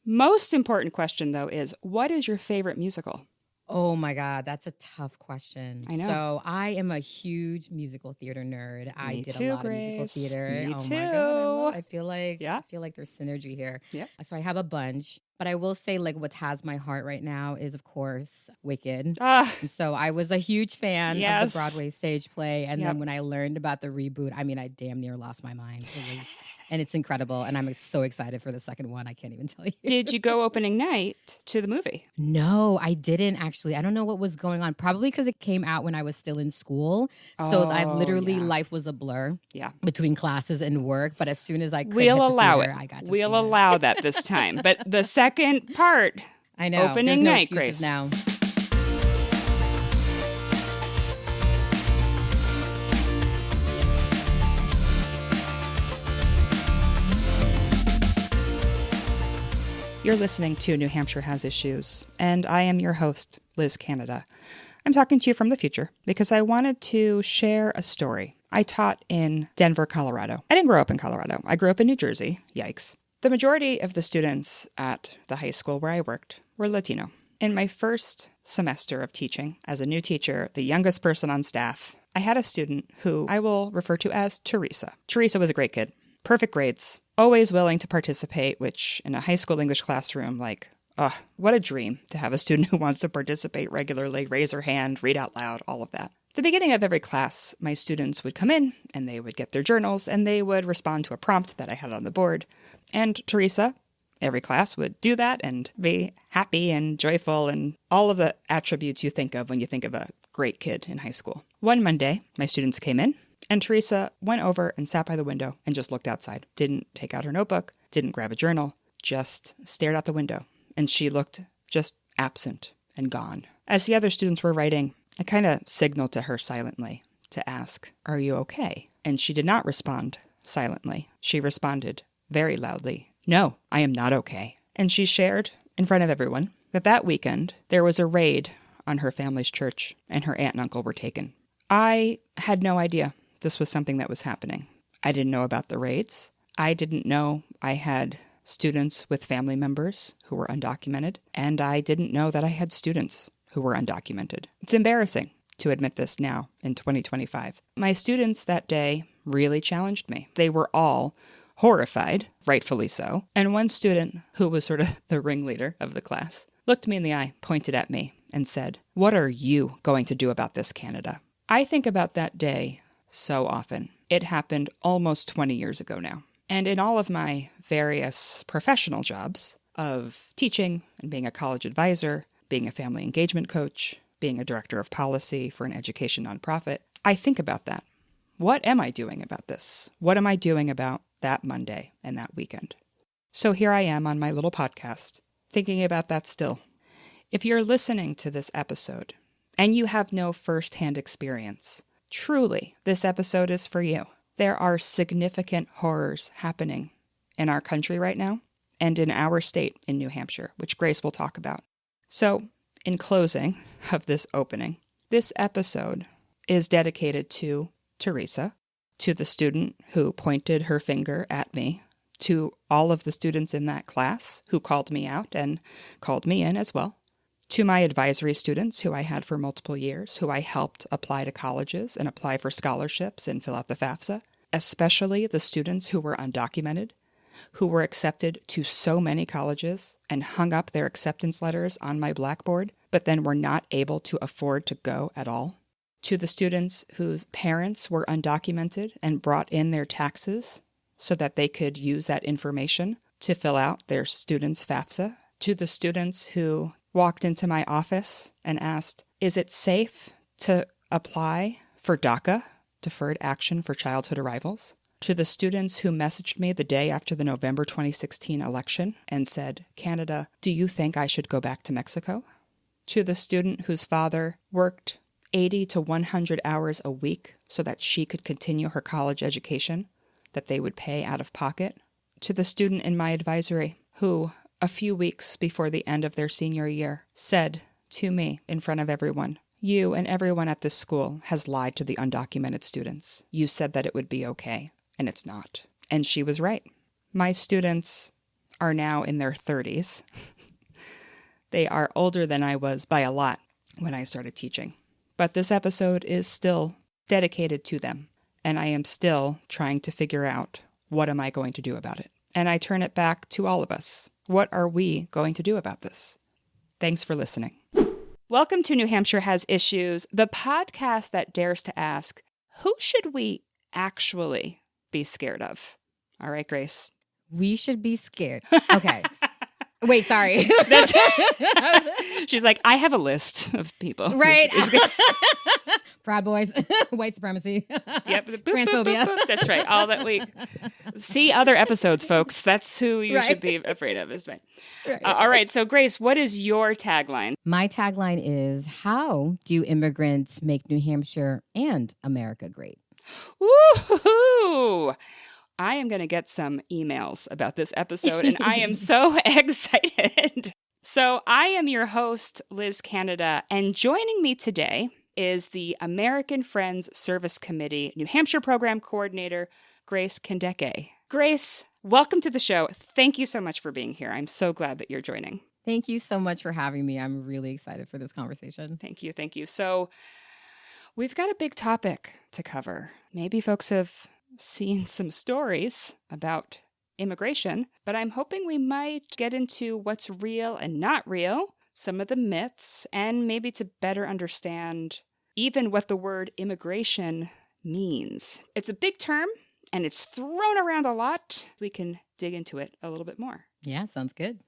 Most important question, though, is what is your favorite musical? Oh my God, that's a tough question. I know. So I am a huge musical theater nerd. I Me did too, a lot of musical Grace. theater. Me Oh too. my God, I feel like Yeah. I feel like there's synergy here. Yeah. So I have a bunch, but I will say like what has my heart right now is of course Wicked. Ah, And so I was a huge fan of Yes. the Broadway stage play, and Yep. then when I learned about the reboot, I mean, I damn near lost my mind. And it's incredible, and I'm so excited for the second one. I can't even tell you. did you go opening night to the movie? No, I didn't actually. I don't know what was going on. Probably because it came out when I was still in school. So I literally, yeah. life was a blur Yeah. between classes and work. But as soon as I could We'll hit the allow theater, it. I got to We'll see it. allow that this time. But the second part, I know. opening There's no night, excuses Grace. now. You're listening to New Hampshire Has Issues, and I am your host, Liz Canada. I'm talking to you from the future because I wanted to share a story. I taught in Denver, Colorado. I didn't grow up in Colorado. I grew up in New Jersey. Yikes. The majority of the students at the high school where I worked were Latino. In my first semester of teaching, as a new teacher, the youngest person on staff, I had a student who I will refer to as Teresa. Teresa was a great kid. Perfect grades, always willing to participate, which in a high school English classroom, what a dream to have a student who wants to participate regularly, raise her hand, read out loud, all of that. At the beginning of every class, my students would come in and they would get their journals and they would respond to a prompt that I had on the board. And Teresa, every class, would do that and be happy and joyful and all of the attributes you think of when you think of a great kid in high school. One Monday, my students came in. And Teresa went over and sat by the window and just looked outside. Didn't take out her notebook, didn't grab a journal, just stared out the window. And she looked just absent and gone. As the other students were writing, I kind of signaled to her silently to ask, "Are you okay?" And she did not respond silently. She responded very loudly, "No, I am not okay." And she shared in front of everyone that weekend there was a raid on her family's church and her aunt and uncle were taken. I had no idea this was something that was happening. I didn't know about the raids. I didn't know I had students with family members who were undocumented, and I didn't know that I had students who were undocumented. It's embarrassing to admit this now in 2025. My students that day really challenged me. They were all horrified, rightfully so, and one student, who was sort of the ringleader of the class, looked me in the eye, pointed at me, and said, "What are you going to do about this, Canada?" I think about that day so often. It happened almost 20 years ago now. And in all of my various professional jobs of teaching and being a college advisor, being a family engagement coach, being a director of policy for an education nonprofit, I think about that. What am I doing about this? What am I doing about that Monday and that weekend? So here I am on my little podcast, thinking about that still. If you're listening to this episode and you have no firsthand experience, truly, this episode is for you. There are significant horrors happening in our country right now and in our state in New Hampshire, which Grace will talk about. So, in closing of this opening, this episode is dedicated to Teresa, to the student who pointed her finger at me, to all of the students in that class who called me out and called me in as well, to my advisory students who I had for multiple years, who I helped apply to colleges and apply for scholarships and fill out the FAFSA, especially the students who were undocumented, who were accepted to so many colleges and hung up their acceptance letters on my blackboard, but then were not able to afford to go at all, to the students whose parents were undocumented and brought in their taxes so that they could use that information to fill out their students' FAFSA, to the students who walked into my office and asked, "Is it safe to apply for DACA, Deferred Action for Childhood Arrivals?" To the students who messaged me the day after the November 2016 election and said, "Canada, do you think I should go back to Mexico?" To the student whose father worked 80 to 100 hours a week so that she could continue her college education that they would pay out of pocket. To the student in my advisory who, a few weeks before the end of their senior year, said to me in front of everyone, "You and everyone at this school has lied to the undocumented students. You said that it would be okay, and it's not." And she was right. My students are now in their 30s. They are older than I was by a lot when I started teaching. But this episode is still dedicated to them, and I am still trying to figure out what am I going to do about it. And I turn it back to all of us. What are we going to do about this? Thanks for listening. Welcome to New Hampshire Has Issues, the podcast that dares to ask, who should we actually be scared of? All right, Grace. We should be scared. Okay. Wait, sorry. She's like, I have a list of people. Right. Proud Boys, white supremacy. Yep. Transphobia. That's right. All that we see other episodes, folks. That's who you should be afraid of. Is right. All right. So, Grace, what is your tagline? My tagline is, how do immigrants make New Hampshire and America great? Woo-hoo-hoo. I am going to get some emails about this episode, and I am so excited. So I am your host, Liz Canada, and joining me today is the American Friends Service Committee New Hampshire Program Coordinator, Grace Kindeke. Grace, welcome to the show. Thank you so much for being here. I'm so glad that you're joining. Thank you so much for having me. I'm really excited for this conversation. Thank you. Thank you. So we've got a big topic to cover. Maybe folks have seen some stories about immigration, but I'm hoping we might get into what's real and not real, some of the myths, and maybe to better understand even what the word immigration means. It's a big term, and it's thrown around a lot. We can dig into it a little bit more. Yeah, sounds good.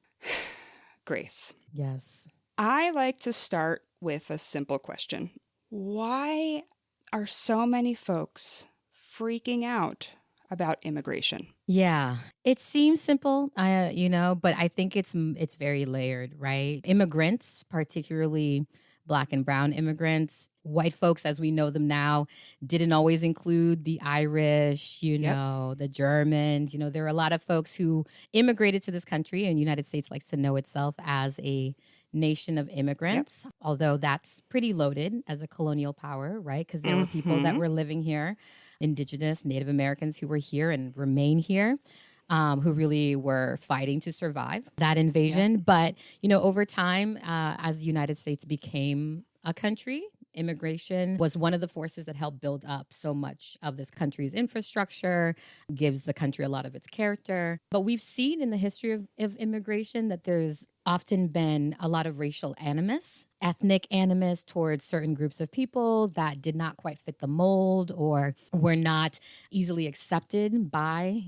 Grace. Yes. I like to start with a simple question. Why are so many folks freaking out about immigration? Yeah, it seems simple, but I think it's very layered, right? Immigrants, particularly Black and brown immigrants, white folks as we know them now, didn't always include the Irish, the Germans. There are a lot of folks who immigrated to this country, and the United States likes to know itself as a nation of immigrants, although that's pretty loaded as a colonial power, right? Because there were people that were living here, Indigenous, Native Americans who were here and remain here, who really were fighting to survive that invasion. But, over time, as the United States became a country, immigration was one of the forces that helped build up so much of this country's infrastructure, gives the country a lot of its character. But we've seen in the history of immigration that there's often been a lot of racial animus, ethnic animus towards certain groups of people that did not quite fit the mold or were not easily accepted by,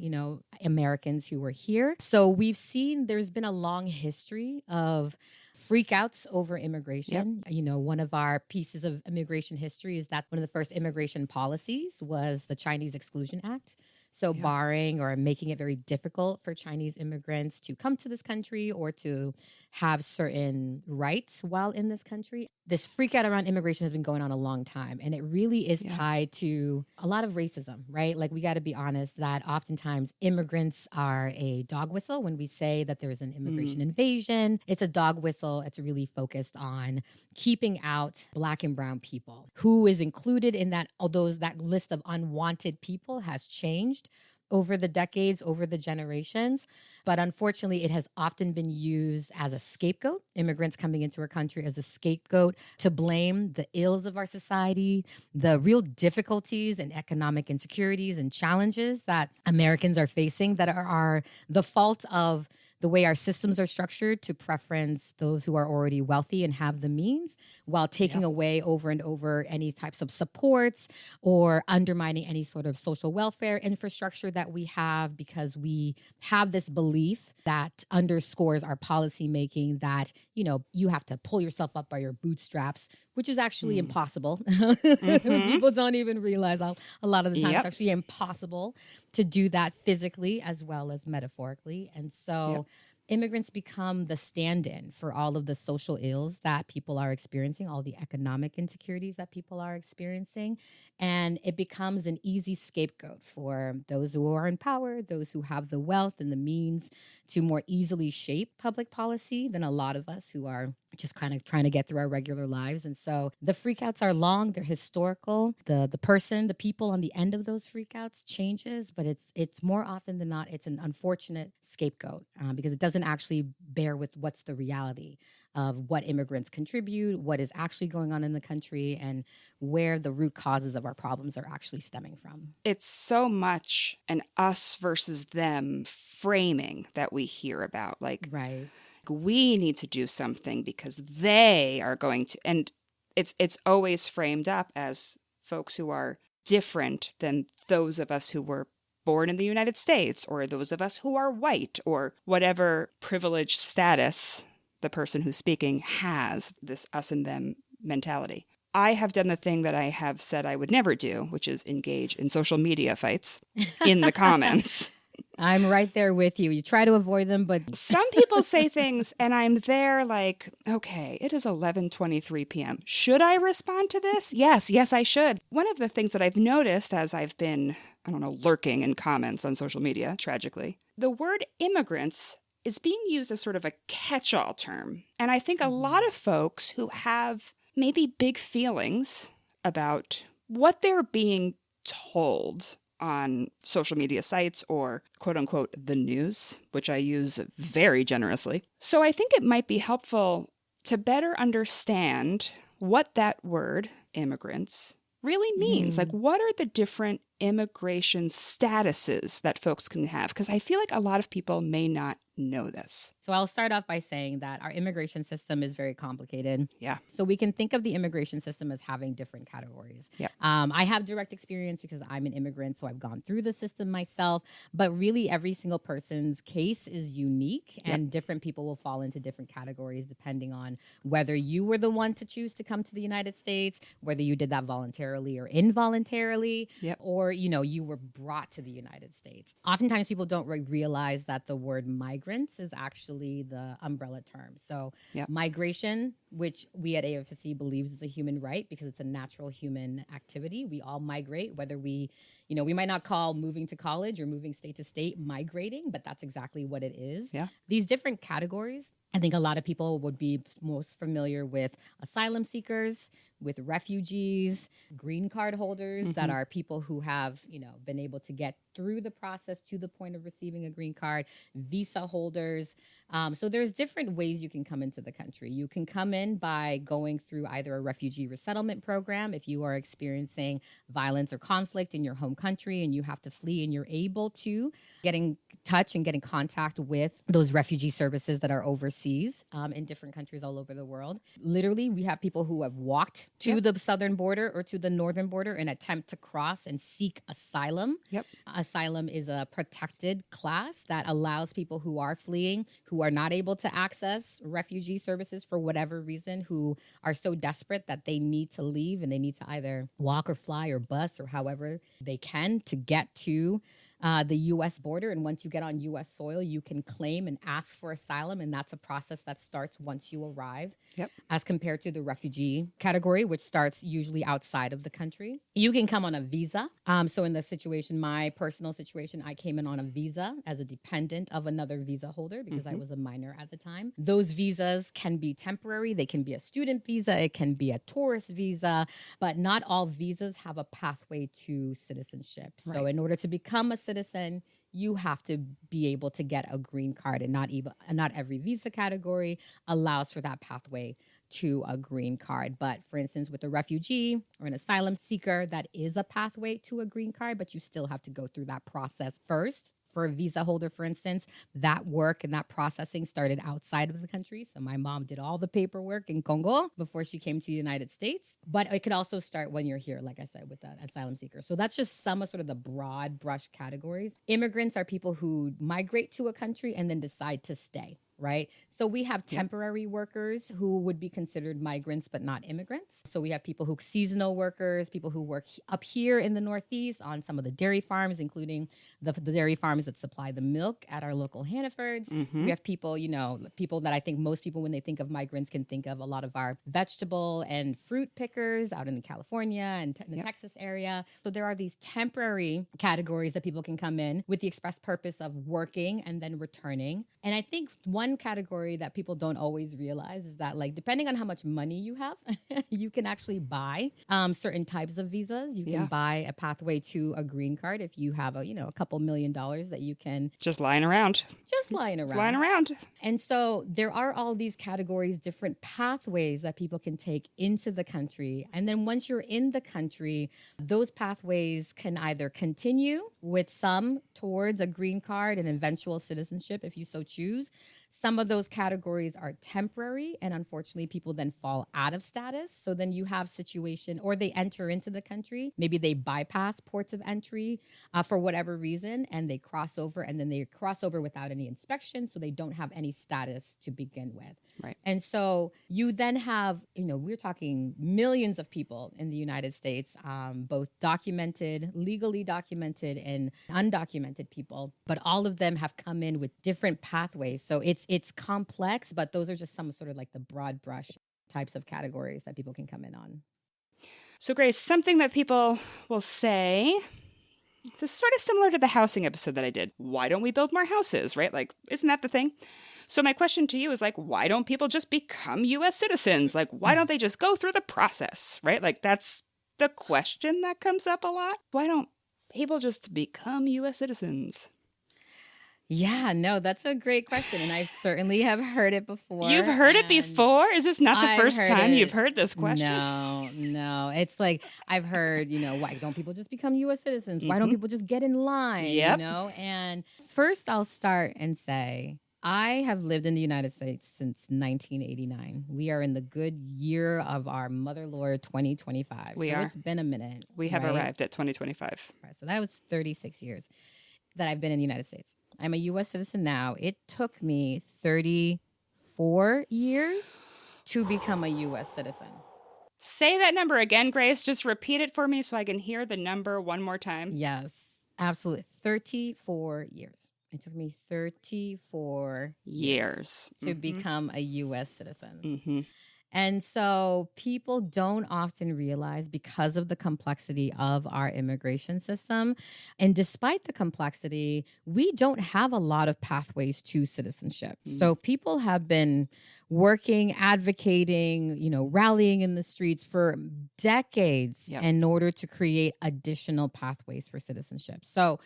Americans who were here. So we've seen there's been a long history of freakouts over immigration. One of our pieces of immigration history is that one of the first immigration policies was the Chinese Exclusion Act. So barring or making it very difficult for Chinese immigrants to come to this country or to have certain rights while in this country. This freak out around immigration has been going on a long time, and it really is tied to a lot of racism, right? Like, we got to be honest that oftentimes immigrants are a dog whistle. When we say that there's an immigration invasion, it's a dog whistle. It's really focused on keeping out Black and brown people. Who is included in that, although that list of unwanted people has changed over the decades, over the generations. But unfortunately, it has often been used as a scapegoat, immigrants coming into our country as a scapegoat to blame the ills of our society, the real difficulties and economic insecurities and challenges that Americans are facing that are the fault of the way our systems are structured to preference those who are already wealthy and have the means, while taking away over and over any types of supports or undermining any sort of social welfare infrastructure that we have, because we have this belief that underscores our policy making that, you have to pull yourself up by your bootstraps, which is actually impossible. People don't even realize a lot of the time it's actually impossible to do that physically as well as metaphorically. And so immigrants become the stand-in for all of the social ills that people are experiencing, all the economic insecurities that people are experiencing. And it becomes an easy scapegoat for those who are in power, those who have the wealth and the means to more easily shape public policy than a lot of us who are just kind of trying to get through our regular lives. And so the freakouts are long, they're historical. The people on the end of those freakouts changes, but it's more often than not, it's an unfortunate scapegoat because it doesn't actually bear with what's the reality of what immigrants contribute, what is actually going on in the country, and where the root causes of our problems are actually stemming from. It's so much an us versus them framing that we hear about. Like, right. We need to do something because they are going to, and it's always framed up as folks who are different than those of us who were born in the United States, or those of us who are white, or whatever privileged status the person who's speaking has, this us and them mentality. I have done the thing that I have said I would never do, which is engage in social media fights in the comments. I'm right there with you. You try to avoid them, but some people say things and I'm there like, okay, it is 11:23 p.m. Should I respond to this? Yes, I should. One of the things that I've noticed as I've been, lurking in comments on social media, tragically, the word immigrants is being used as sort of a catch-all term. And I think a lot of folks who have maybe big feelings about what they're being told on social media sites or quote unquote the news, which I use very generously. So I think it might be helpful to better understand what that word, immigrants, really means. Like, what are the different immigration statuses that folks can have? Because I feel like a lot of people may not know this. So I'll start off by saying that our immigration system is very complicated. Yeah. So we can think of the immigration system as having different categories. Yeah. I have direct experience because I'm an immigrant, so I've gone through the system myself. But really, every single person's case is unique, and different people will fall into different categories depending on whether you were the one to choose to come to the United States, whether you did that voluntarily or involuntarily, or you were brought to the United States. Oftentimes, people don't realize that the word migrants is actually the umbrella term. So migration, which we at AFSC believes is a human right because it's a natural human activity. We all migrate, whether we might not call moving to college or moving state to state migrating, but that's exactly what it is. Yeah. These different categories, I think a lot of people would be most familiar with asylum seekers, with refugees, green card holders that are people who have, been able to get through the process to the point of receiving a green card, visa holders. So there's different ways you can come into the country. You can come in by going through either a refugee resettlement program if you are experiencing violence or conflict in your home country and you have to flee and you're able to get in touch and get in contact with those refugee services that are overseas in different countries all over the world. Literally, we have people who have walked to the southern border or to the northern border and attempt to cross and seek asylum. Asylum is a protected class that allows people who are fleeing, who are not able to access refugee services for whatever reason, who are so desperate that they need to leave and they need to either walk or fly or bus or however they can to get to the U.S. border. And once you get on U.S. soil, you can claim and ask for asylum. And that's a process that starts once you arrive, as compared to the refugee category, which starts usually outside of the country. You can come on a visa. So in the situation, my personal situation, I came in on a visa as a dependent of another visa holder because I was a minor at the time. Those visas can be temporary. They can be a student visa. It can be a tourist visa. But not all visas have a pathway to citizenship. Right. So in order to become a citizen, you have to be able to get a green card, and not every visa category allows for that pathway to a green card. But for instance, with a refugee or an asylum seeker, that is a pathway to a green card, but you still have to go through that process first. For a visa holder, for instance, that work and that processing started outside of the country. So my mom did all the paperwork in Congo before she came to the United States. But it could also start when you're here, like I said, with that asylum seeker. So that's just some of sort of the broad brush categories. Immigrants are people who migrate to a country and then decide to stay. Right? So we have temporary workers who would be considered migrants, but not immigrants. So we have people who seasonal workers, people who work up here in the Northeast on some of the dairy farms, including the dairy farms farms that supply the milk at our local Hannafords. We have people, people that I think most people, when they think of migrants, can think of a lot of our vegetable and fruit pickers out in California and in the Texas area. So there are these temporary categories that people can come in with the express purpose of working and then returning. And I think one category that people don't always realize is that, like, depending on how much money you have, you can actually buy certain types of visas. You can buy a pathway to a green card if you have a couple $1 million that you can just lying around. And so there are all these categories, different pathways that people can take into the country. And then once you're in the country, those pathways can either continue with some towards a green card and eventual citizenship if you so choose. Some of those categories are temporary, and unfortunately, people then fall out of status. So then you have situation, or they enter into the country. Maybe they bypass ports of entry for whatever reason, and they cross over, and then they cross over without any inspection, so they don't have any status to begin with. Right. And so you then have, we're talking millions of people in the United States, both documented, legally documented, and undocumented people, but all of them have come in with different pathways. So it's complex, but those are just some sort of like the broad brush types of categories that people can come in on. So Grace, something that people will say, this is sort of similar to the housing episode that I did. Why don't we build more houses, right? Like, isn't that the thing? So my question to you is, like, why don't people just become U.S. citizens? Like, why don't they just go through the process, right? Like, that's the question that comes up a lot. Why don't people just become U.S. citizens? Yeah, no, that's a great question. And I certainly have heard it before. You've heard it before? Is this not the first time you've heard this question? No. It's like, I've heard, why don't people just become U.S. citizens? Why don't people just get in line? Yep. And first I'll start and say, I have lived in the United States since 1989. We are in the good year of our Mother Lord 2025. It's been a minute. We have arrived at 2025. Right. So that was 36 years that I've been in the United States. I'm a U.S. citizen now. It took me 34 years to become a U.S. citizen. Say that number again, Grace. Just repeat it for me so I can hear the number one more time. Yes, absolutely. 34 years. It took me 34 years to become a U.S. citizen. Mm-hmm. And so people don't often realize, because of the complexity of our immigration system, and despite the complexity, we don't have a lot of pathways to citizenship. So people have been working, advocating, rallying in the streets for decades in order to create additional pathways for citizenship. So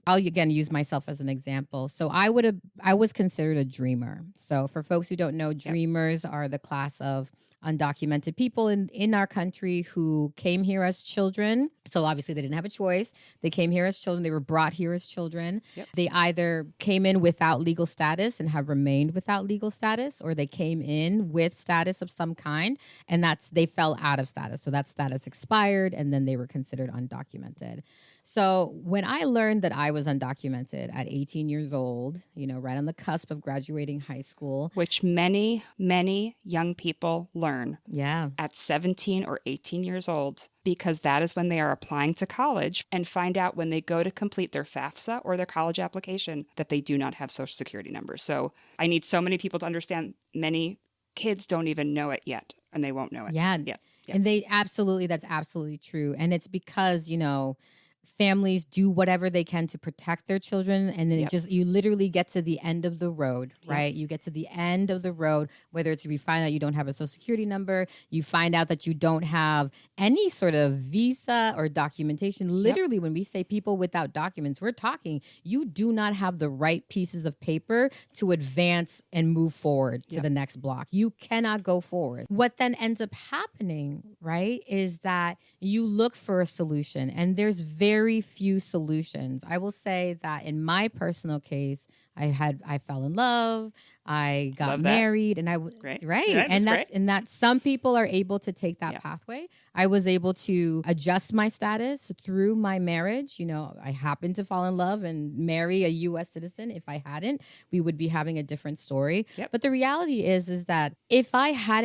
I'll again use myself as an example. So I was considered a dreamer. So for folks who don't know, dreamers are the class of undocumented people in our country who came here as children. So obviously they didn't have a choice. They came here as children. They were brought here as children. Yep. They either came in without legal status and have remained without legal status, or they came in with status of some kind, and they fell out of status. So that status expired, and then they were considered undocumented. So when I learned that I was undocumented at 18 years old, right on the cusp of graduating high school. Which many, many young people learn at 17 or 18 years old, because that is when they are applying to college and find out when they go to complete their FAFSA or their college application that they do not have Social Security numbers. So I need so many people to understand, many kids don't even know it yet, and they won't know it. Yeah. And that's absolutely true. And it's because, families do whatever they can to protect their children, and then you literally get to the end of the road, right? You get to the end of the road, whether it's you find out you don't have a Social Security number, you find out that you don't have any sort of visa or documentation. Literally, when we say people without documents, we're talking you do not have the right pieces of paper to advance and move forward to the next block. You cannot go forward. What then ends up happening, right, is that you look for a solution, and there's very few solutions. I will say that in my personal case, I fell in love. I got Love that. married, and Great. right. Yeah, and that's that's some people are able to take that pathway. I was able to adjust my status through my marriage. I happened to fall in love and marry a U.S. citizen. If I hadn't, we would be having a different story. Yep. But the reality is that if I had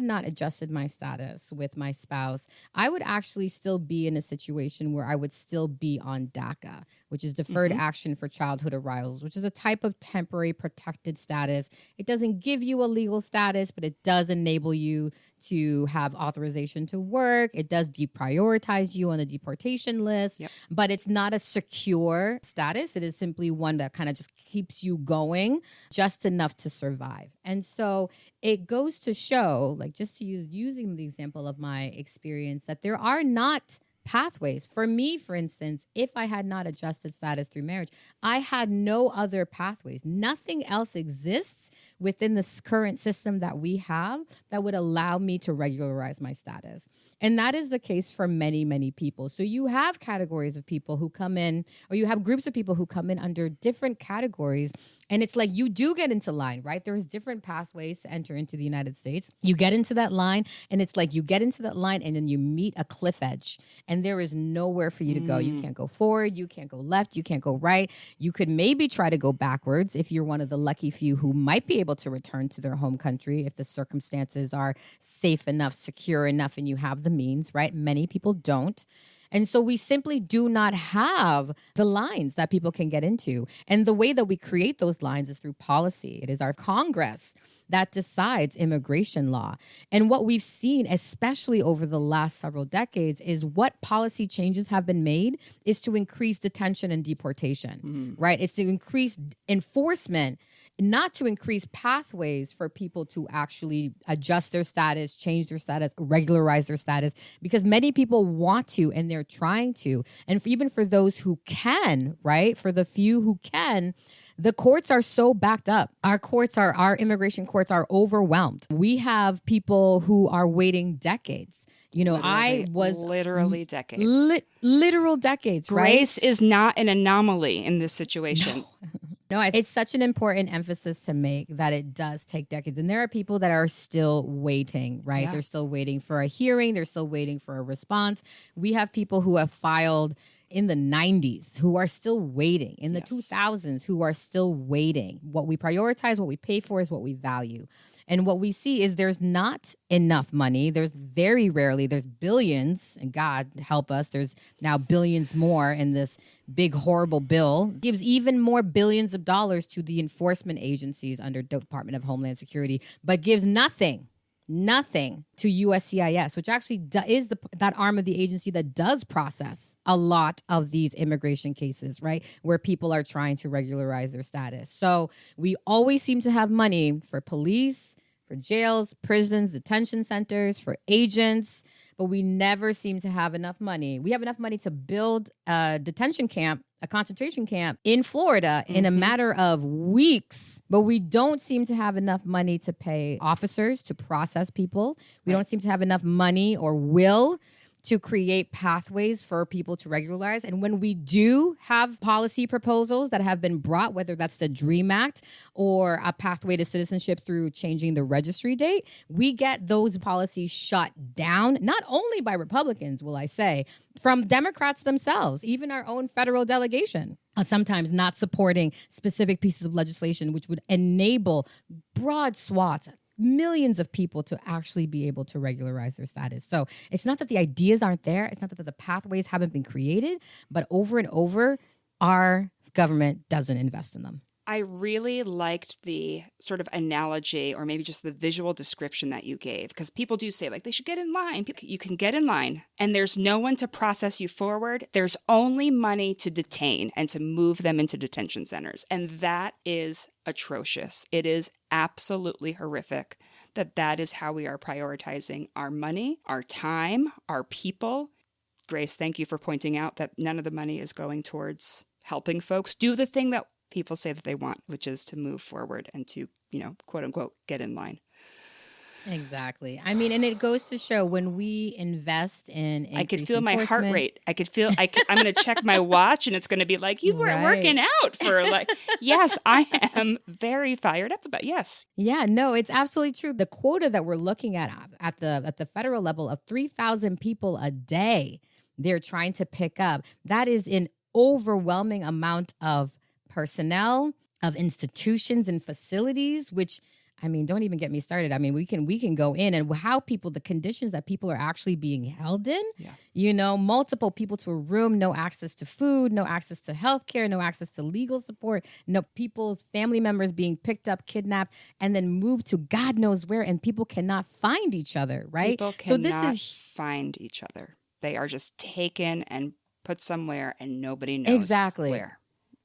not adjusted my status with my spouse, I would actually still be in a situation where I would still be on DACA, which is Deferred Action for Childhood Arrivals, which is a type of temporary protected status. It doesn't give you a legal status, but it does enable you to have authorization to work. It does deprioritize you on the deportation list, but it's not a secure status. It is simply one that kind of just keeps you going just enough to survive. And so it goes to show, like just to using the example of my experience, that there are not pathways. For me, for instance, if I had not adjusted status through marriage, I had no other pathways. Nothing else exists within this current system that we have that would allow me to regularize my status. And that is the case for many, many people. So you have categories of people who come in, or you have groups of people who come in under different categories. And it's like you do get into line, right? There's different pathways to enter into the United States. You get into that line, and it's like you get into that line and then you meet a cliff edge, and there is nowhere for you to go. You can't go forward, you can't go left, you can't go right. You could maybe try to go backwards if you're one of the lucky few who might be able to return to their home country if the circumstances are safe enough, secure enough, and you have the means, right? Many people don't. And so we simply do not have the lines that people can get into. And the way that we create those lines is through policy. It is our Congress that decides immigration law. And what we've seen, especially over the last several decades, is what policy changes have been made is to increase detention and deportation, right? It's to increase enforcement, not to increase pathways for people to actually adjust their status, change their status, regularize their status, because many people want to and they're trying to. And even for those who can, right, for the few who can, the courts are so backed up. Our immigration courts are overwhelmed. We have people who are waiting decades. Literally decades. Literal decades, right? Grace is not an anomaly in this situation. No, it's such an important emphasis to make that it does take decades. And there are people that are still waiting, right? Yeah. They're still waiting for a hearing. They're still waiting for a response. We have people who have filed in the 90s who are still waiting, in the 2000s who are still waiting. What we prioritize, what we pay for is what we value. And what we see is there's not enough money. There's very rarely, there's billions, and God help us, there's now billions more in this big, horrible bill. Gives even more billions of dollars to the enforcement agencies under the Department of Homeland Security, but gives nothing to USCIS, which actually is that arm of the agency that does process a lot of these immigration cases, right? Where people are trying to regularize their status. So we always seem to have money for police, for jails, prisons, detention centers, for agents, but we never seem to have enough money. We have enough money to build a detention camp, a concentration camp in Florida in a matter of weeks, but we don't seem to have enough money to pay officers to process people. We don't seem to have enough money or will to create pathways for people to regularize. And when we do have policy proposals that have been brought, whether that's the DREAM Act or a pathway to citizenship through changing the registry date, we get those policies shut down, not only by Republicans, will I say, from Democrats themselves, even our own federal delegation. Sometimes not supporting specific pieces of legislation which would enable broad swaths, millions of people to actually be able to regularize their status. So it's not that the ideas aren't there. It's not that the pathways haven't been created, but over and over, our government doesn't invest in them. I really liked the sort of analogy or maybe just the visual description that you gave, because people do say like they should get in line. You can get in line and there's no one to process you forward. There's only money to detain and to move them into detention centers. And that is atrocious. It is absolutely horrific that is how we are prioritizing our money, our time, our people. Grace, thank you for pointing out that none of the money is going towards helping folks do the thing that people say that they want, which is to move forward and to, quote unquote, get in line. Exactly. I mean, and it goes to show when we invest in I could feel my heart rate. I'm going to check my watch and it's going to be like, you weren't working out for like, yes, I am very fired up about, yes. Yeah, no, it's absolutely true. The quota that we're looking at the federal level of 3,000 people a day, they're trying to pick up. That is an overwhelming amount of personnel, of institutions and facilities, which, I mean, don't even get me started. I mean, we can go in and the conditions that people are actually being held in, multiple people to a room, no access to food, no access to healthcare, no access to legal support, no people's family members being picked up, kidnapped, and then moved to God knows where, and people cannot find each other, right? People cannot find each other. They are just taken and put somewhere and nobody knows where.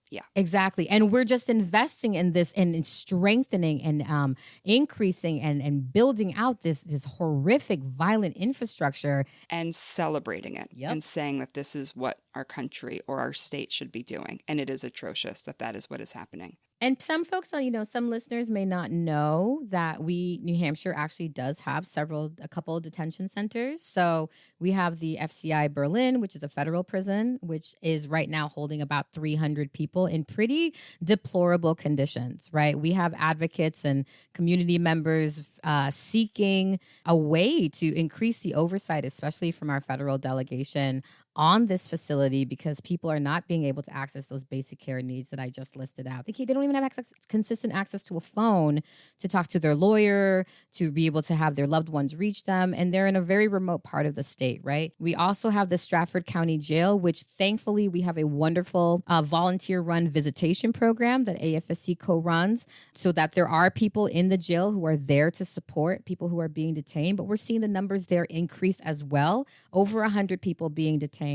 Yeah, exactly. And we're just investing in this and in strengthening and increasing and building out this horrific, violent infrastructure. And celebrating it and saying that this is what our country or our state should be doing. And it is atrocious that is what is happening. And some folks, some listeners may not know that New Hampshire actually does have a couple of detention centers. So we have the FCI Berlin, which is a federal prison, which is right now holding about 300 people in pretty deplorable conditions, right? We have advocates and community members seeking a way to increase the oversight, especially from our federal delegation, on this facility, because people are not being able to access those basic care needs that I just listed out. They don't even have consistent access to a phone to talk to their lawyer, to be able to have their loved ones reach them. And they're in a very remote part of the state, right? We also have the Stratford County Jail, which thankfully we have a wonderful volunteer-run visitation program that AFSC co-runs, so that there are people in the jail who are there to support people who are being detained. But we're seeing the numbers there increase as well, over 100 people being detained.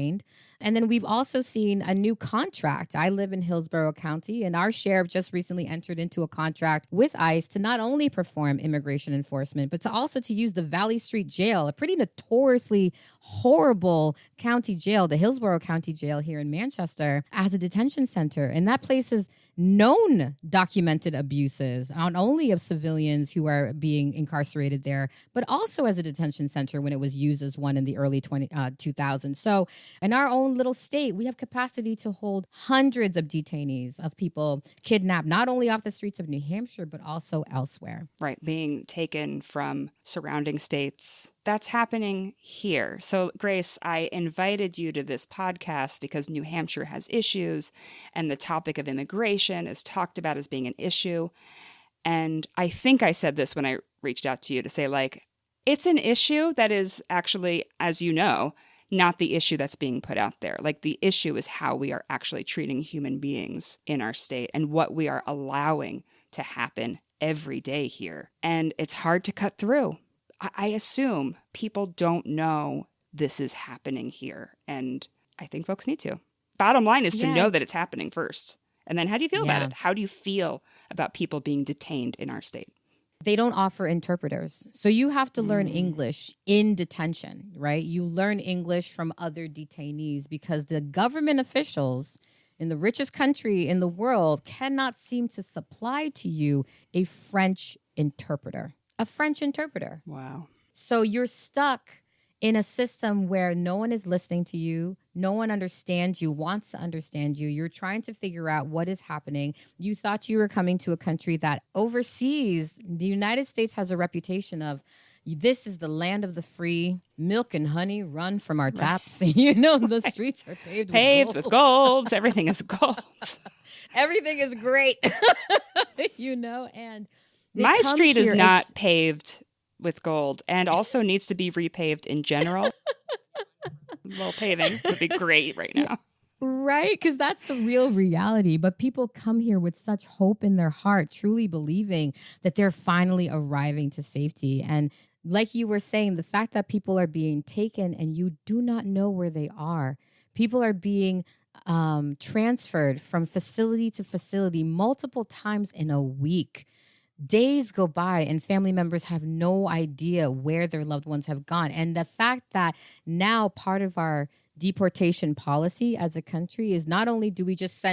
And then we've also seen a new contract. I live in Hillsborough County, and our sheriff just recently entered into a contract with ICE to not only perform immigration enforcement, but to also to use the Valley Street Jail, a pretty notoriously horrible county jail, the Hillsborough County Jail here in Manchester, as a detention center. And that place has known documented abuses, not only of civilians who are being incarcerated there, but also as a detention center when it was used as one in the early 2000s. So in our own little state, we have capacity to hold hundreds of detainees, of people kidnapped, not only off the streets of New Hampshire, but also elsewhere. Right, being taken from surrounding states. That's happening here. So, Grace, I invited you to this podcast because New Hampshire has issues, and the topic of immigration is talked about as being an issue. And I think I said this when I reached out to you to say, like, it's an issue that is actually, as you know, not the issue that's being put out there. Like, the issue is how we are actually treating human beings in our state and what we are allowing to happen every day here. And it's hard to cut through. I assume people don't know this is happening here. And I think folks need to. Bottom line is to know that it's happening first. And then how do you feel about it? How do you feel about people being detained in our state? They don't offer interpreters. So you have to learn English in detention, right? You learn English from other detainees because the government officials in the richest country in the world cannot seem to supply to you a French interpreter. A French interpreter. Wow. So you're stuck in a system where no one is listening to you, no one understands you, wants to understand you. You're trying to figure out what is happening. You thought you were coming to a country that overseas, the United States has a reputation of, this is the land of the free, milk and honey run from our taps. The streets are paved with gold. Everything is gold. Everything is great. And my street is not paved with gold and also needs to be repaved in general. Well, paving would be great right now. Right, because that's the real reality. But people come here with such hope in their heart, truly believing that they're finally arriving to safety. And like you were saying, the fact that people are being taken and you do not know where they are. People are being transferred from facility to facility multiple times in a week. Days go by and family members have no idea where their loved ones have gone. And the fact that now part of our deportation policy as a country is not only do we just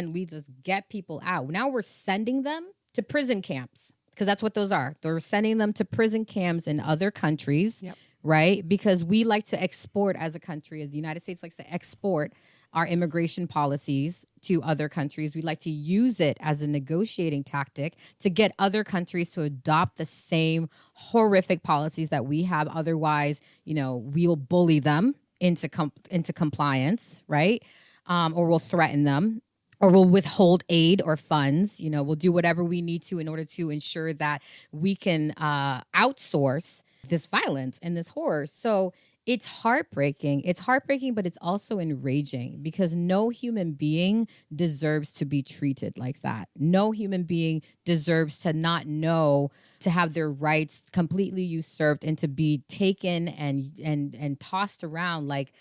get people out, now we're sending them to prison camps. because that's what those are. They're sending them to prison camps in other countries, Yep. right? Because we like to export as a country. The United States likes to export our immigration policies to other countries. We like to use it as a negotiating tactic to get other countries to adopt the same horrific policies that we have. Otherwise, we'll bully them into compliance, right? Or we'll threaten them, or we'll withhold aid or funds. We'll do whatever we need to in order to ensure that we can outsource this violence and this horror. So it's heartbreaking. It's heartbreaking, but it's also enraging because no human being deserves to be treated like that. No human being deserves to not know, to have their rights completely usurped and to be taken and tossed around like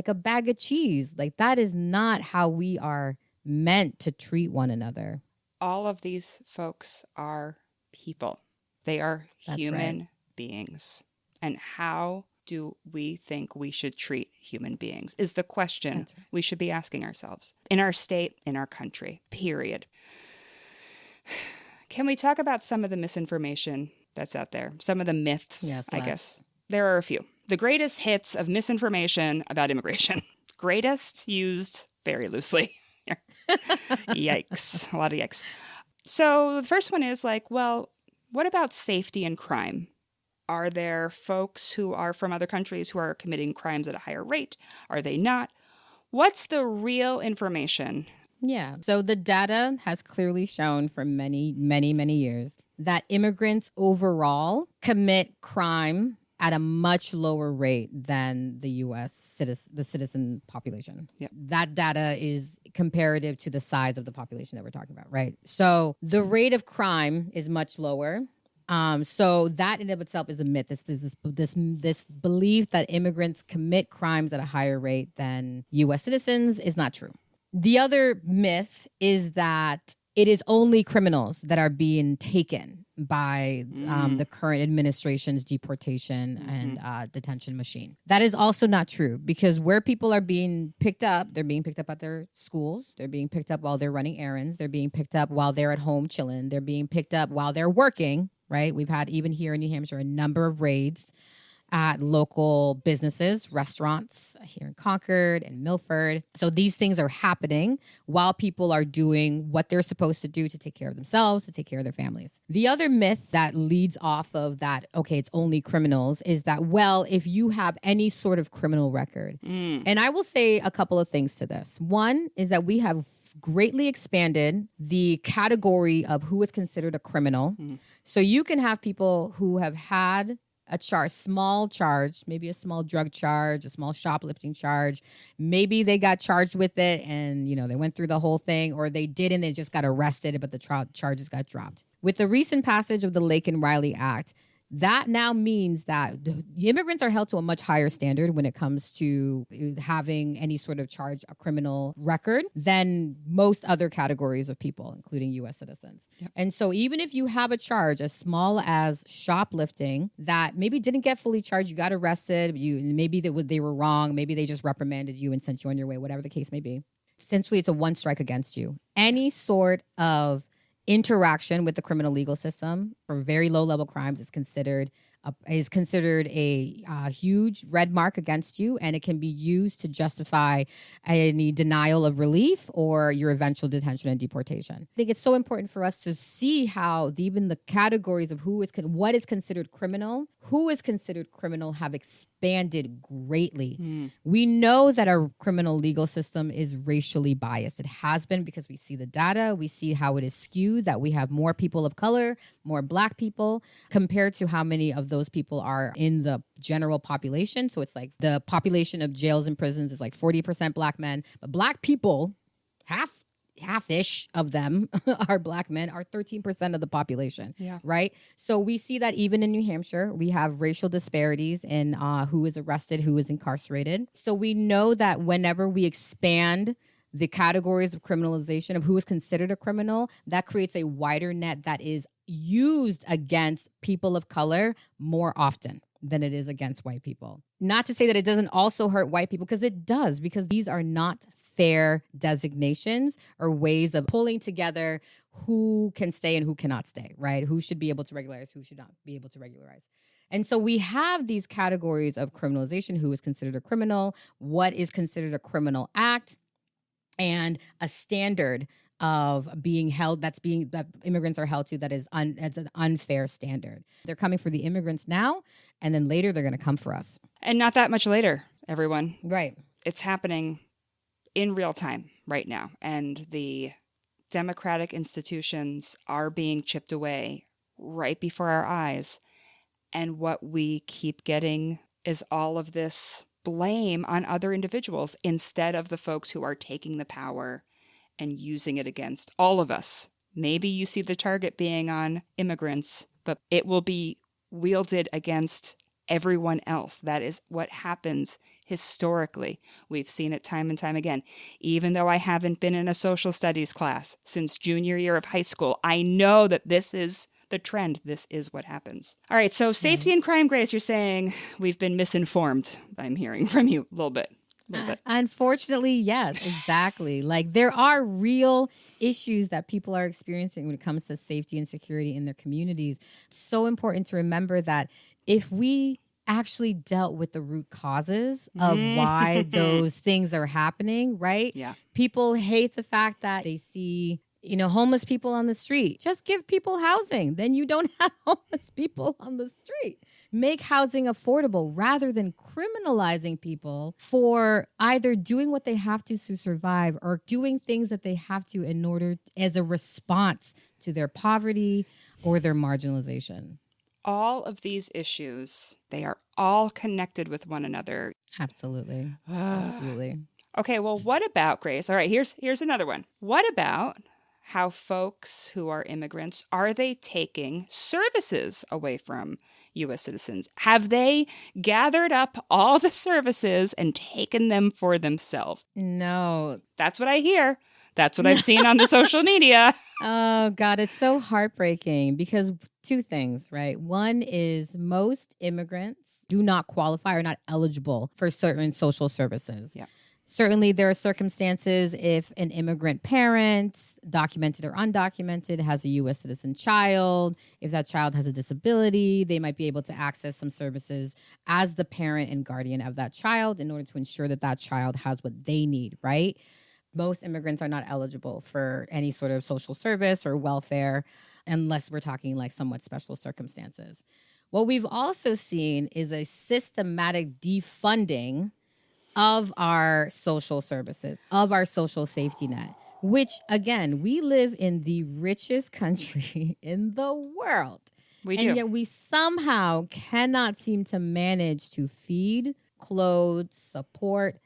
a bag of cheese. Like, that is not how we are meant to treat one another. All of these folks are people. They are human right. beings. And how do we think we should treat human beings is the question Right. we should be asking ourselves in our state, in our country, period. Can we talk about some of the misinformation that's out there? Some of the myths, Yes, I guess. There are a few. The greatest hits of misinformation about immigration. Greatest used very loosely. Yikes. A lot of yikes. So the first one is well, what about safety and crime? Are there folks who are from other countries who are committing crimes at a higher rate? Are they not? What's the real information? Yeah. So the data has clearly shown for many, many, many years that immigrants overall commit crime at a much lower rate than the U.S. the citizen population. Yep. That data is comparative to the size of the population that we're talking about, right? So the rate of crime is much lower. So that in of itself is a myth. This belief that immigrants commit crimes at a higher rate than U.S. citizens is not true. The other myth is that it is only criminals that are being taken by the current administration's deportation and detention machine. That is also not true, because where people are being picked up, they're being picked up at their schools. They're being picked up while they're running errands. They're being picked up while they're at home chilling. They're being picked up while they're working, right? We've had, even here in New Hampshire, a number of raids at local businesses, restaurants here in Concord and Milford. So these things are happening while people are doing what they're supposed to do to take care of themselves, to take care of their families. The other myth that leads off of that, okay, it's only criminals, is that, well, if you have any sort of criminal record. And I will say a couple of things to this. One is that we have greatly expanded the category of who is considered a criminal. So you can have people who have had a small charge, maybe a small drug charge, a small shoplifting charge. Maybe they got charged with it and, they went through the whole thing, or they didn't, they just got arrested, but the charges got dropped. With the recent passage of the Lake and Riley Act, that now means that the immigrants are held to a much higher standard when it comes to having any sort of charge, a criminal record, than most other categories of people, including U.S. citizens. Yep. And so even if you have a charge as small as shoplifting that maybe didn't get fully charged, you got arrested, maybe they were wrong, maybe they just reprimanded you and sent you on your way, whatever the case may be. Essentially, it's a one strike against you. Any sort of interaction with the criminal legal system for very low level crimes is considered a huge red mark against you, and it can be used to justify any denial of relief or your eventual detention and deportation. I think it's so important for us to see how even the categories of what is considered criminal, who is considered criminal, have expanded greatly. We know that our criminal legal system is racially biased. It has been, because we see the data, we see how it is skewed, that we have more people of color, more Black people, compared to how many of those people are in the general population. So it's like the population of jails and prisons is like 40% Black men, but Black people, half-ish of them are Black men, are 13% of the population, right? So we see that even in New Hampshire, we have racial disparities in who is arrested, who is incarcerated. So we know that whenever we expand the categories of criminalization of who is considered a criminal, that creates a wider net that is used against people of color more often. than it is against white people. Not to say that it doesn't also hurt white people, because it does, because these are not fair designations or ways of pulling together who can stay and who cannot stay, right? Who should be able to regularize, who should not be able to regularize. And so we have these categories of criminalization: who is considered a criminal, what is considered a criminal act, and a standard of being held that immigrants are held to that is as an unfair standard. They're coming for the immigrants now, and then later they're going to come for us. And not that much later, everyone. Right. It's happening in real time right now. And the democratic institutions are being chipped away right before our eyes. And what we keep getting is all of this blame on other individuals instead of the folks who are taking the power and using it against all of us. Maybe you see the target being on immigrants, but it will be wielded against everyone else. That is what happens historically. We've seen it time and time again. Even though I haven't been in a social studies class since junior year of high school, I know that this is the trend. This is what happens. All right, so safety and crime, Grace, you're saying we've been misinformed. I'm hearing from you a little bit. Unfortunately, yes, exactly. Like, there are real issues that people are experiencing when it comes to safety and security in their communities. It's so important to remember that if we actually dealt with the root causes of why those things are happening, right? Yeah. People hate the fact that they see, homeless people on the street. Just give people housing. Then you don't have homeless people on the street. Make housing affordable rather than criminalizing people for either doing what they have to survive or doing things that they have to in order as a response to their poverty or their marginalization. All of these issues, they are all connected with one another. Absolutely. Absolutely. Okay, well, what about, Grace? All right, here's another one. What about how folks who are immigrants, are they taking services away from U.S. citizens? Have they gathered up all the services and taken them for themselves? No. That's what I hear. That's what I've seen on the social media. Oh, God, it's so heartbreaking because two things, right? One is most immigrants do not qualify or not eligible for certain social services. Yeah. Certainly, there are circumstances if an immigrant parent, documented or undocumented, has a U.S. citizen child. If that child has a disability, they might be able to access some services as the parent and guardian of that child in order to ensure that that child has what they need, right? Most immigrants are not eligible for any sort of social service or welfare unless we're talking like somewhat special circumstances. What we've also seen is a systematic defunding of our social services, of our social safety net, which, again, we live in the richest country in the world. We do. And yet we somehow cannot seem to manage to feed, clothe, support,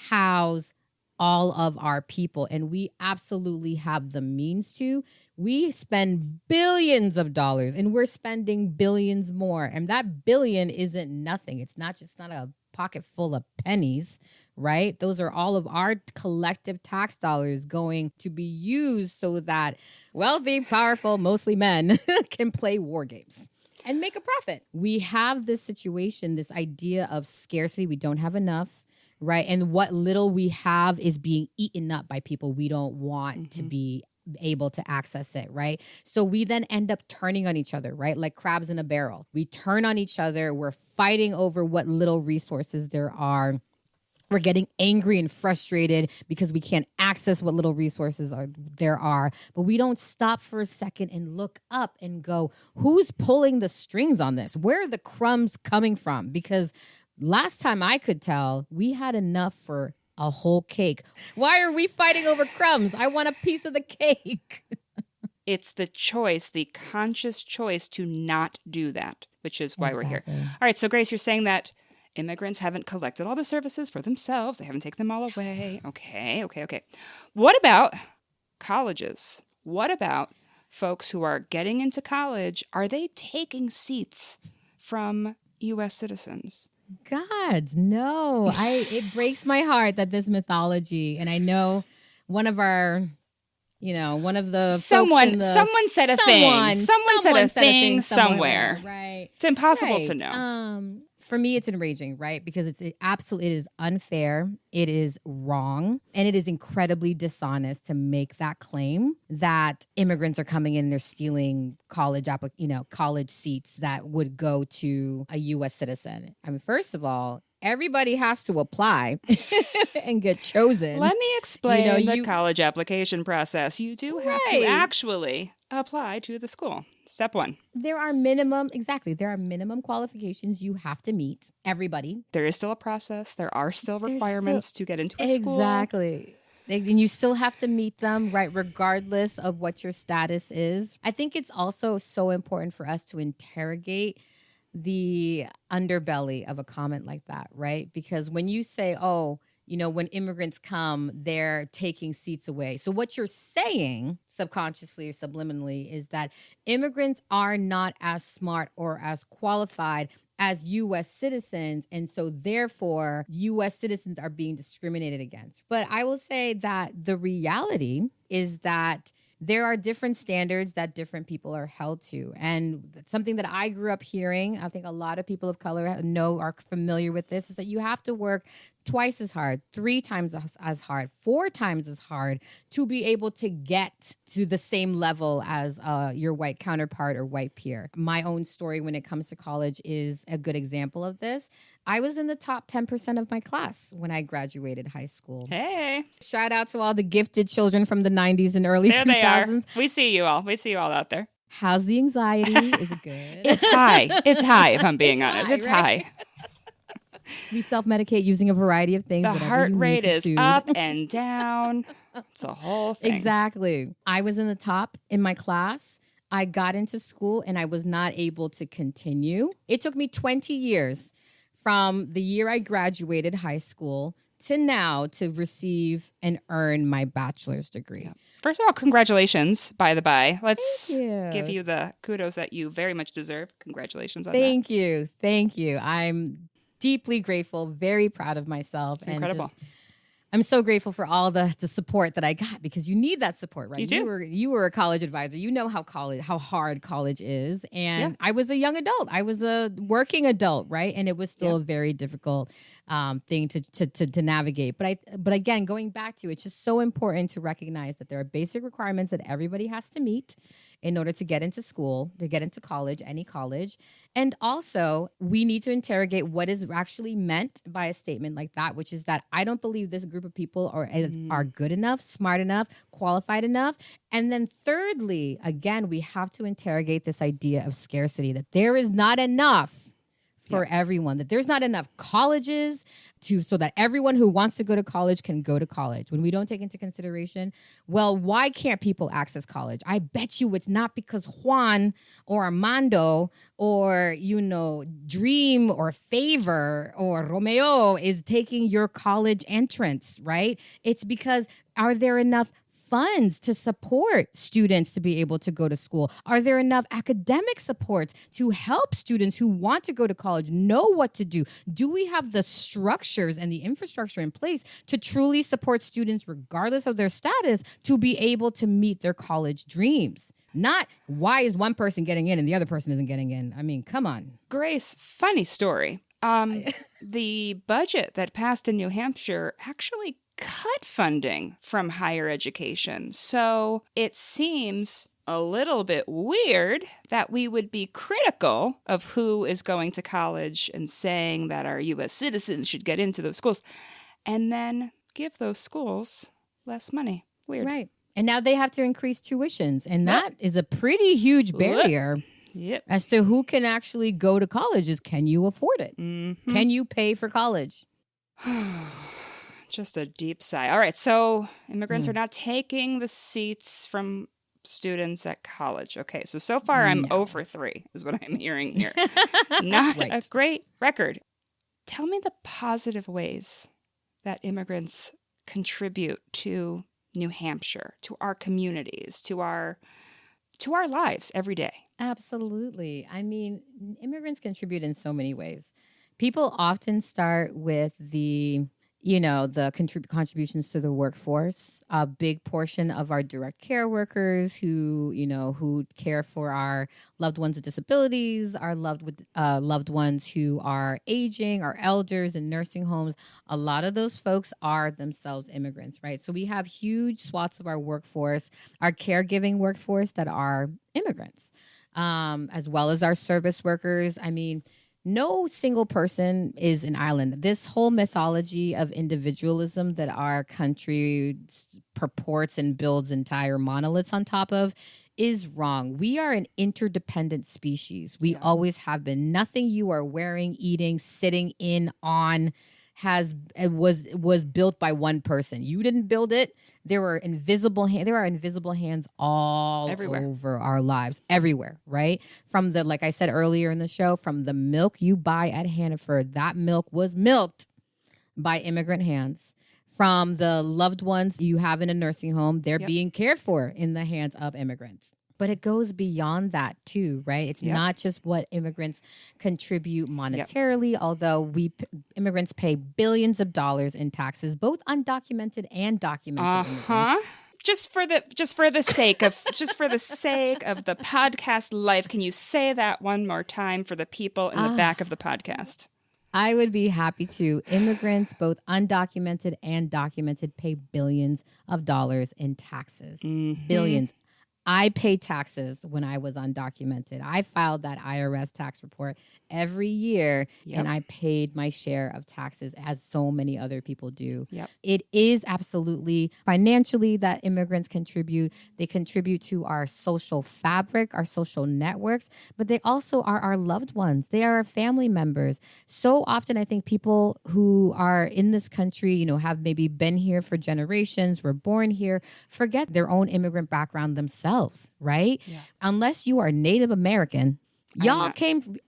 house all of our people. And we absolutely have the means to. We spend billions of dollars and we're spending billions more. And that billion isn't nothing. It's not a pocket full of pennies, right? Those are all of our collective tax dollars going to be used so that wealthy, powerful, mostly men can play war games and make a profit. We have this situation, this idea of scarcity. We don't have enough, right? And what little we have is being eaten up by people we don't want to be able to access it, right? So we then end up turning on each other, right? Like crabs in a barrel. We turn on each other. We're fighting over what little resources there are. We're getting angry and frustrated because we can't access what little resources there are. But we don't stop for a second and look up and go, who's pulling the strings on this? Where are the crumbs coming from? Because last time I could tell, we had enough for a whole cake. Why are we fighting over crumbs? I want a piece of the cake. It's the choice, the conscious choice to not do that, which is why we're here. All right, so Grace, you're saying that immigrants haven't collected all the services for themselves. They haven't taken them all away. Okay. What about colleges? What about folks who are getting into college? Are they taking seats from U.S. citizens? God, no. It breaks my heart that this mythology, and I know one of the someone said a thing. Someone said a thing somewhere. Right. It's impossible to know. for me, it's enraging, right? Because it is unfair, it is wrong, and it is incredibly dishonest to make that claim that immigrants are coming in, they're stealing college seats that would go to a U.S. citizen. I mean, first of all, everybody has to apply and get chosen. Let me explain the college application process. You do have to actually apply to the school. Step one. There are minimum qualifications you have to meet. Everybody. There is still a process. There are still requirements to get into a school. Exactly. And you still have to meet them, right, regardless of what your status is. I think it's also so important for us to interrogate the underbelly of a comment like that, right? Because when you say, when immigrants come, they're taking seats away. So what you're saying subconsciously or subliminally is that immigrants are not as smart or as qualified as U.S. citizens. And so therefore, U.S. citizens are being discriminated against. But I will say that the reality is that there are different standards that different people are held to. And something that I grew up hearing, I think a lot of people of color are familiar with this, is that you have to work twice as hard, 3 times as hard, 4 times as hard to be able to get to the same level as your white counterpart or white peer. My own story when it comes to college is a good example of this. I was in the top 10% of my class when I graduated high school. Hey. Shout out to all the gifted children from the 90s and early 2000s. They are. We see you all. We see you all out there. How's the anxiety? Is it good? It's high. It's high, if I'm being honest. It's right? high. We self-medicate using a variety of things. The heart rate is up and down. It's a whole thing. Exactly. I was in the top in my class. I got into school and I was not able to continue. It took me 20 years from the year I graduated high school to now to receive and earn my bachelor's degree. Yeah. First of all, congratulations, by the by. Let's give you the kudos that you very much deserve. Congratulations on that. Thank you. Thank you. I'm deeply grateful, very proud of myself. It's incredible. I'm so grateful for all the support that I got, because you need that support, right? You do. You were a college advisor. You know how hard college is. And I was a young adult. I was a working adult, right? And it was still a very difficult thing to navigate. But again, going back to it, it's just so important to recognize that there are basic requirements that everybody has to meet in order to get into school, to get into college, any college. And also, we need to interrogate what is actually meant by a statement like that, which is that I don't believe this group of people are good enough, smart enough, qualified enough. And then thirdly, again, we have to interrogate this idea of scarcity, that there is not enough for everyone, that there's not enough colleges so that everyone who wants to go to college can go to college. When we don't take into consideration, well, why can't people access college? I bet you it's not because Juan or Armando or, Dream or Favor or Romeo is taking your college entrance, right? It's because are there enough funds to support students to be able to go to school? Are there enough academic supports to help students who want to go to college know what to do? Do we have the structures and the infrastructure in place to truly support students, regardless of their status, to be able to meet their college dreams? Not why is one person getting in and the other person isn't getting in? I mean, come on. Grace, funny story. The budget that passed in New Hampshire actually cut funding from higher education. So it seems a little bit weird that we would be critical of who is going to college and saying that our U.S. citizens should get into those schools and then give those schools less money. Weird. Right. And now they have to increase tuitions. And that is a pretty huge barrier as to who can actually go to college. Is can you afford it? Mm-hmm. Can you pay for college? Just a deep sigh. All right, so immigrants are now taking the seats from students at college. Okay, so far I'm 0 for 3 is what I'm hearing here. Not a great record. Tell me the positive ways that immigrants contribute to New Hampshire, to our communities, to our lives every day. Absolutely. I mean, immigrants contribute in so many ways. People often start with the the contributions to the workforce. A big portion of our direct care workers who care for our loved ones with disabilities, our loved ones who are aging, our elders in nursing homes. A lot of those folks are themselves immigrants, right? So we have huge swaths of our workforce, our caregiving workforce that are immigrants, as well as our service workers. I mean, no single person is an island. This whole mythology of individualism that our country purports and builds entire monoliths on top of is wrong. We are an interdependent species. We always have been. Nothing you are wearing, eating, sitting in on was built by one person. You didn't build it. There are invisible hands all everywhere over our lives, everywhere, right? From like I said earlier in the show, from the milk you buy at Hannaford, that milk was milked by immigrant hands. From the loved ones you have in a nursing home, they're being cared for in the hands of immigrants. But it goes beyond that too, right? It's not just what immigrants contribute monetarily, although immigrants pay billions of dollars in taxes, both undocumented and documented immigrants. Just for the sake of the podcast life, can you say that one more time for the people in the back of the podcast? I would be happy to. Immigrants, both undocumented and documented, pay billions of dollars in taxes. Mm-hmm. Billions. I paid taxes when I was undocumented. I filed that IRS tax report every year, and I paid my share of taxes, as so many other people do. Yep. It is absolutely financially that immigrants contribute. They contribute to our social fabric, our social networks, but they also are our loved ones. They are our family members. So often, I think people who are in this country, have maybe been here for generations, were born here, forget their own immigrant background themselves. Right? Yeah. Unless you are Native American,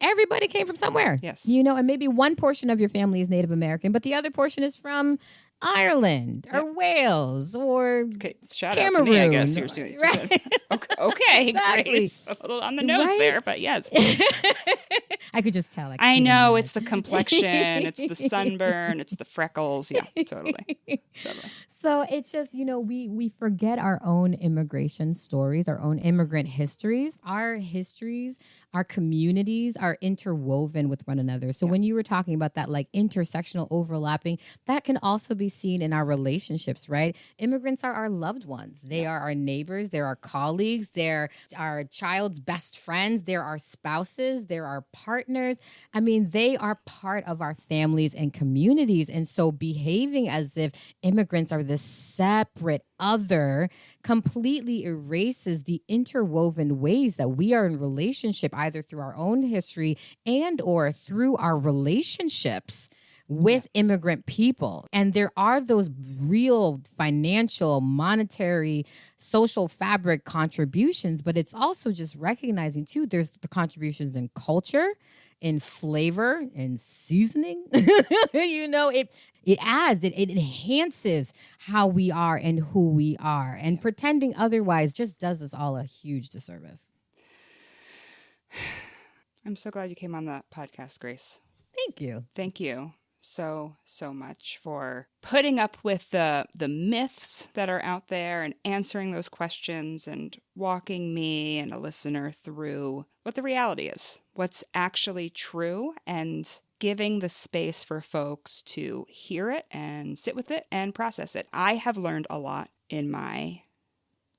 everybody came from somewhere. Yes. And maybe one portion of your family is Native American, but the other portion is from Ireland or Wales or shout Cameroon. Out to me, I guess. Right? Okay, exactly. Grace. A little on the nose there, but yes. I could just tell. I know, it's the complexion, it's the sunburn, it's the freckles. Yeah, totally. So it's just, we forget our own immigration stories, our own immigrant histories. Our histories, our communities are interwoven with one another. So when you were talking about that, like intersectional overlapping, that can also be seen in our relationships, right? Immigrants are our loved ones. They are our neighbors. They're our colleagues. They're our child's best friends. They're our spouses. They're our partners. I mean, they are part of our families and communities. And so behaving as if immigrants are this separate other completely erases the interwoven ways that we are in relationship, either through our own history and or through our relationships with immigrant people. And there are those real financial, monetary, social fabric contributions, but it's also just recognizing too, there's the contributions in culture, in flavor, in seasoning. It adds, it enhances how we are and who we are. And pretending otherwise just does us all a huge disservice. I'm so glad you came on the podcast, Grace. Thank you. Thank you so much for putting up with the myths that are out there and answering those questions and walking me and a listener through what the reality is, what's actually true, and giving the space for folks to hear it and sit with it and process it. I have learned a lot in my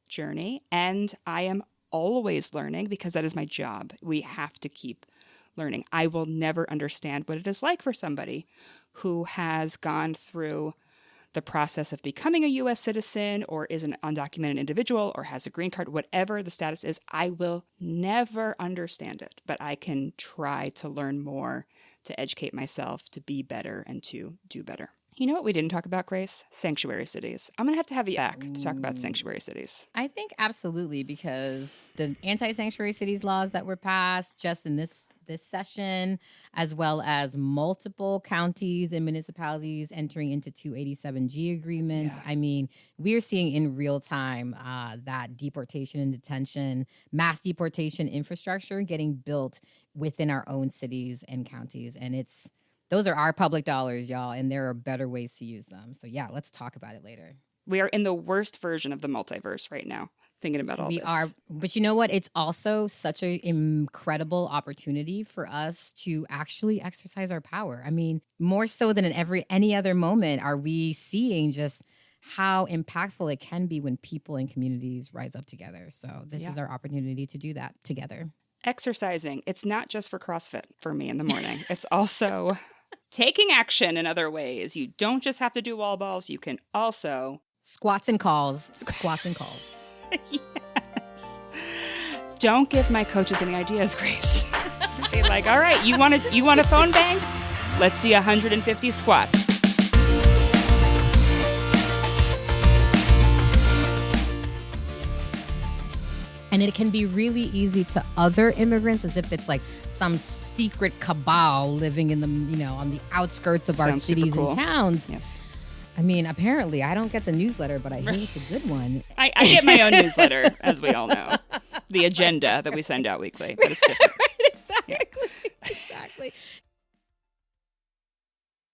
journey, and I am always learning because that is my job. We have to keep learning. I will never understand what it is like for somebody who has gone through the process of becoming a U.S. citizen or is an undocumented individual or has a green card, whatever the status is. I will never understand it, but I can try to learn more, to educate myself, to be better, and to do better. You know what we didn't talk about, Grace? Sanctuary cities. I'm going to have you back to talk about sanctuary cities. I think absolutely, because the anti-sanctuary cities laws that were passed just in this session, as well as multiple counties and municipalities entering into 287G agreements. Yeah. I mean, we're seeing in real time that deportation and detention, mass deportation infrastructure getting built within our own cities and counties. And it's Those are our public dollars, y'all, and there are better ways to use them. So yeah, let's talk about it later. We are in the worst version of the multiverse right now, thinking about all this. We are, but you know what? It's also such an incredible opportunity for us to actually exercise our power. I mean, more so than in any other moment are we seeing just how impactful it can be when people and communities rise up together. So this is our opportunity to do that together. Exercising, it's not just for CrossFit for me in the morning. It's also taking action in other ways. You don't just have to do wall balls. You can also... Squats and calls. Yes. Don't give my coaches any ideas, Grace. Be like, all right, you want a phone bank? Let's see 150 squats. And it can be really easy to other immigrants as if it's like some secret cabal living in the, on the outskirts of our cities and towns. Yes. I mean, apparently I don't get the newsletter, but I hear it's a good one. I get my own newsletter, as we all know. The agenda that we send out weekly, but it's different.